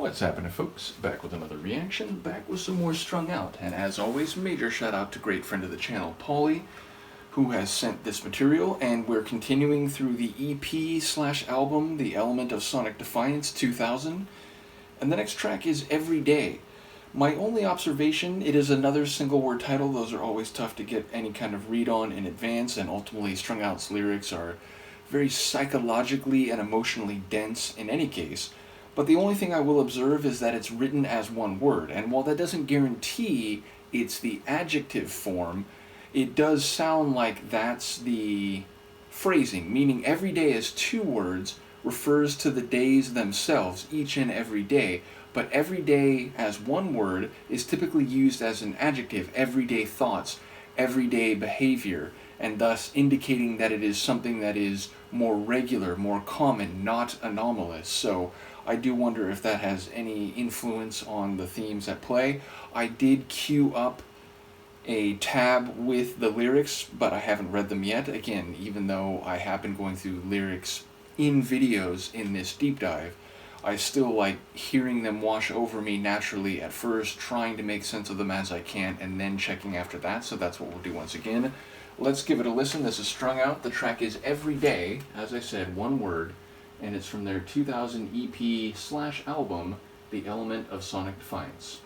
What's happening, folks? Back with another reaction, back with some more Strung Out, and as always, major shout out to great friend of the channel, Paulie, who has sent this material, and we're continuing through the EP/album, The Element of Sonic Defiance 2000, and the next track is Every Day. My only observation, it is another single word title. Those are always tough to get any kind of read on in advance, and ultimately Strung Out's lyrics are very psychologically and emotionally dense in any case. But the only thing I will observe is that it's written as one word, and while that doesn't guarantee it's the adjective form, it does sound like that's the phrasing, meaning every day as two words refers to the days themselves, each and every day, but every day as one word is typically used as an adjective, everyday thoughts, everyday behavior, and thus indicating that it is something that is more regular, more common, not anomalous. So I do wonder if that has any influence on the themes at play. I did queue up a tab with the lyrics, but I haven't read them yet. Again, even though I have been going through lyrics in videos in this deep dive, I still like hearing them wash over me naturally at first, trying to make sense of them as I can, and then checking after that. So that's what we'll do once again. Let's give it a listen. This is Strung Out. The track is Every Day, as I said, one word, and it's from their 2000 EP/album, The Element of Sonic Defiance.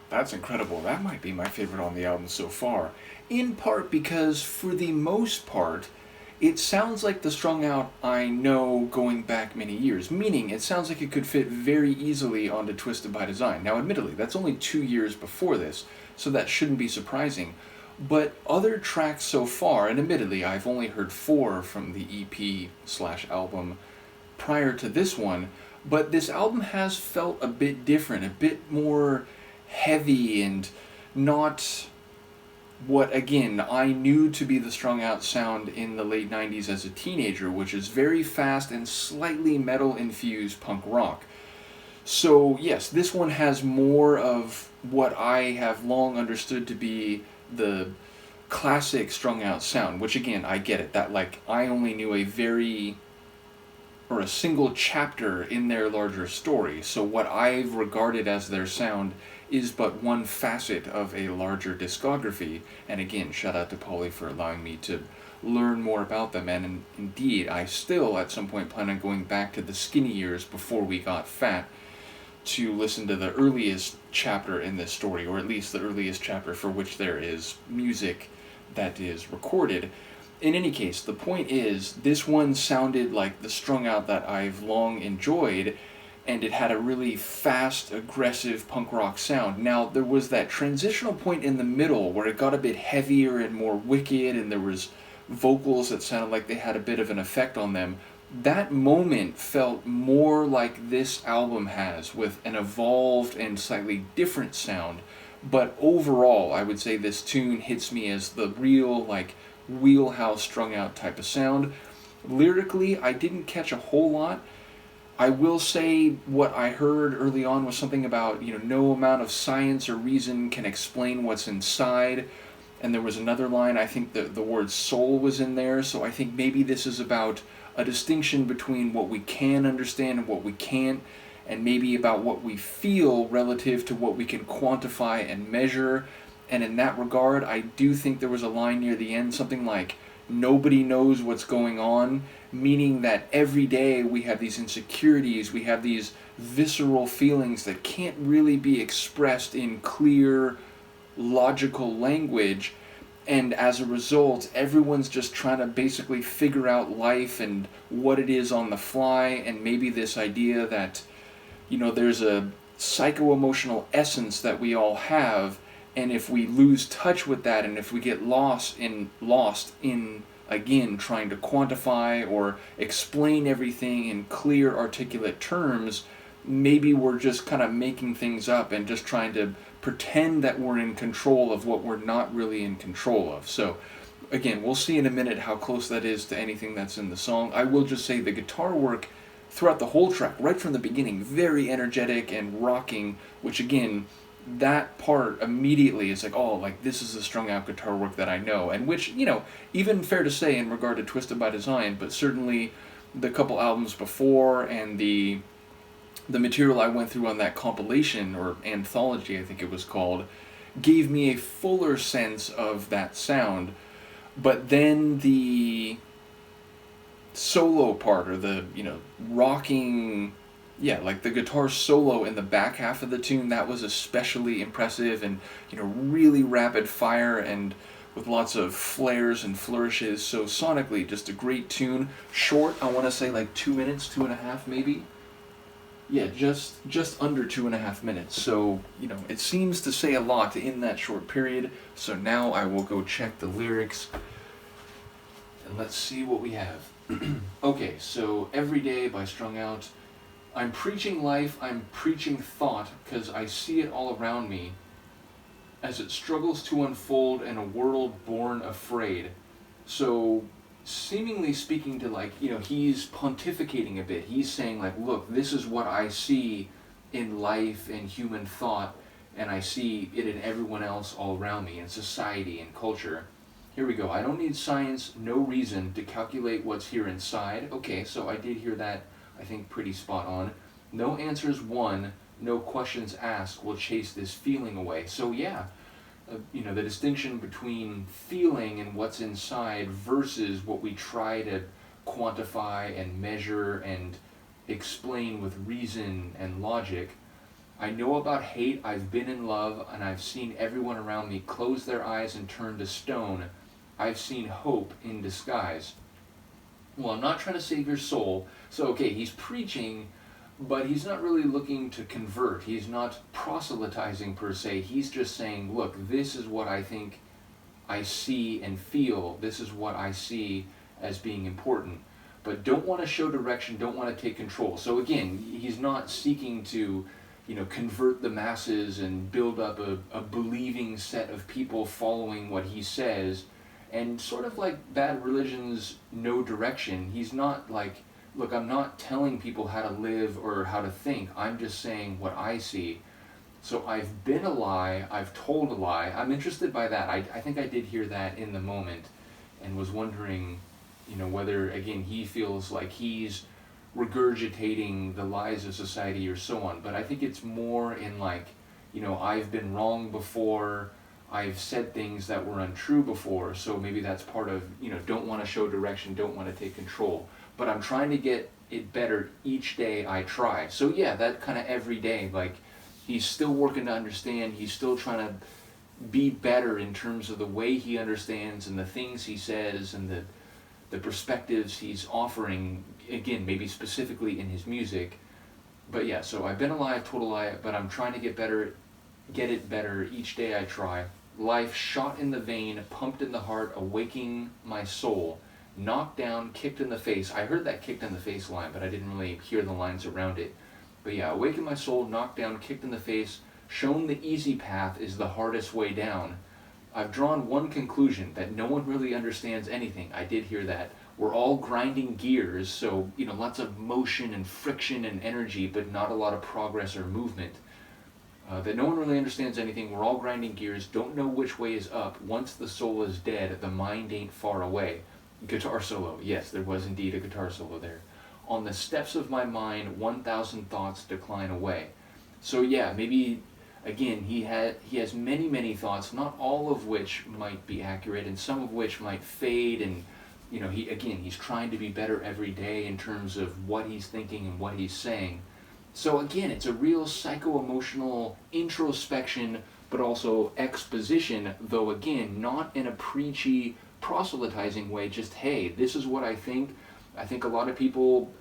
That's incredible. That might be my favorite on the album so far. In part because, for the most part, it sounds like the Strung Out I know going back many years. Meaning, it sounds like it could fit very easily onto Twisted by Design. Now, admittedly, that's only 2 years before this, so that shouldn't be surprising. But other tracks so far, and admittedly, I've only heard 4 from the EP/album prior to this one, but this album has felt a bit different, a bit more heavy and not what, again, I knew to be the Strung Out sound in the late 90s as a teenager, which is very fast and slightly metal-infused punk rock. So yes, this one has more of what I have long understood to be the classic Strung Out sound, which again, I get it, that like I only knew a single chapter in their larger story, so what I've regarded as their sound is but one facet of a larger discography. And again, shout out to Paulie for allowing me to learn more about them. And indeed, I still at some point plan on going back to the skinny years before we got fat to listen to the earliest chapter in this story, or at least the earliest chapter for which there is music that is recorded. In any case, the point is, this one sounded like the Strung Out that I've long enjoyed, and it had a really fast, aggressive punk rock sound. Now, there was that transitional point in the middle where it got a bit heavier and more wicked, and there was vocals that sounded like they had a bit of an effect on them. That moment felt more like this album has, with an evolved and slightly different sound. But overall, I would say this tune hits me as the real, like, wheelhouse Strung Out type of sound. Lyrically, I didn't catch a whole lot. I will say what I heard early on was something about, no amount of science or reason can explain what's inside. And there was another line, I think the word soul was in there, so I think maybe this is about a distinction between what we can understand and what we can't, and maybe about what we feel relative to what we can quantify and measure. And in that regard, I do think there was a line near the end, something like, nobody knows what's going on, meaning that every day we have these insecurities, we have these visceral feelings that can't really be expressed in clear, logical language, and as a result, everyone's just trying to basically figure out life and what it is on the fly, and maybe this idea that, there's a psycho-emotional essence that we all have, and if we lose touch with that, and if we get lost in again trying to quantify or explain everything in clear, articulate terms, maybe we're just kind of making things up and just trying to pretend that we're in control of what we're not really in control of. So again, we'll see in a minute how close that is to anything that's in the song. I will just say the guitar work throughout the whole track, right from the beginning, very energetic and rocking, which again, that part immediately is like, oh, like this is the Strung Out guitar work that I know, and which, even fair to say in regard to Twisted by Design, but certainly the couple albums before and the material I went through on that compilation, or anthology I think it was called, gave me a fuller sense of that sound. But then the solo part, or the, rocking, like the guitar solo in the back half of the tune, that was especially impressive, and, really rapid fire and with lots of flares and flourishes. So sonically, just a great tune. Short, I want to say like 2 minutes, 2.5 maybe. Yeah, just under 2.5 minutes. So, it seems to say a lot in that short period. So now I will go check the lyrics, and let's see what we have. Okay, so Every Day by Strung Out. I'm preaching life, I'm preaching thought, 'cause I see it all around me as it struggles to unfold in a world born afraid. So, seemingly speaking to he's pontificating a bit. He's saying look, this is what I see in life and human thought, and I see it in everyone else all around me, in society and culture. Here we go. I don't need science, no reason to calculate what's here inside. Okay, so I did hear that, I think, pretty spot on. No answers won, no questions asked will chase this feeling away. So yeah, the distinction between feeling and what's inside versus what we try to quantify and measure and explain with reason and logic. I know about hate, I've been in love, and I've seen everyone around me close their eyes and turn to stone. I've seen hope in disguise. Well, I'm not trying to save your soul. So, okay, he's preaching, but he's not really looking to convert. He's not proselytizing per se. He's just saying, look, this is what I think I see and feel. This is what I see as being important. But don't want to show direction, don't want to take control. So again, he's not seeking to, convert the masses and build up a believing set of people following what he says. And sort of like Bad Religion's No Direction, he's not like, look, I'm not telling people how to live or how to think. I'm just saying what I see. So I've been a lie, I've told a lie. I'm interested by that. I think I did hear that in the moment, and was wondering, whether, again, he feels like he's regurgitating the lies of society or so on. But I think it's more in I've been wrong before, I've said things that were untrue before, so maybe that's part of, don't want to show direction, don't want to take control. But I'm trying to get it better each day I try. So yeah, that kind of every day, like, he's still working to understand, he's still trying to be better in terms of the way he understands and the things he says and the perspectives he's offering, again, maybe specifically in his music. But yeah, so I've been a lie, told a lie, but I'm trying to get it better each day I try. Life shot in the vein, pumped in the heart, awaking my soul. Knocked down, kicked in the face. I heard that kicked in the face line, but I didn't really hear the lines around it. But yeah, awaken my soul, knocked down, kicked in the face. Shown the easy path is the hardest way down. I've drawn one conclusion, that no one really understands anything. I did hear that. We're all grinding gears, so, lots of motion and friction and energy, but not a lot of progress or movement. That no one really understands anything. We're all grinding gears, don't know which way is up. Once the soul is dead, the mind ain't far away. Guitar solo. Yes, there was indeed a guitar solo there. On the steps of my mind, 1,000 thoughts decline away. So yeah, maybe, again, he has many, many thoughts, not all of which might be accurate, and some of which might fade, and he's trying to be better every day in terms of what he's thinking and what he's saying. So again, it's a real psycho-emotional introspection, but also exposition, though again, not in a preachy, proselytizing way, just, hey, this is what I think. I think a lot of people,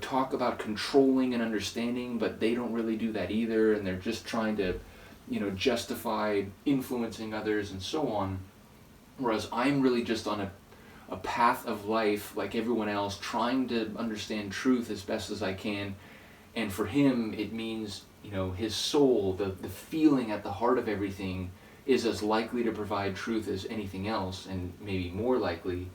talk about controlling and understanding, but they don't really do that either, and they're just trying to, justify influencing others and so on. Whereas I'm really just on a path of life, like everyone else, trying to understand truth as best as I can. And for him, it means, his soul, the feeling at the heart of everything, is as likely to provide truth as anything else, and maybe more likely.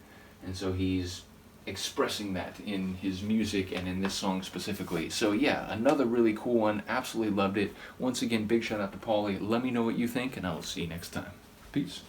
And so he's expressing that in his music and in this song specifically. So yeah, another really cool one. Absolutely loved it. Once again, big shout out to Paulie. Let me know what you think, and I will see you next time. Peace.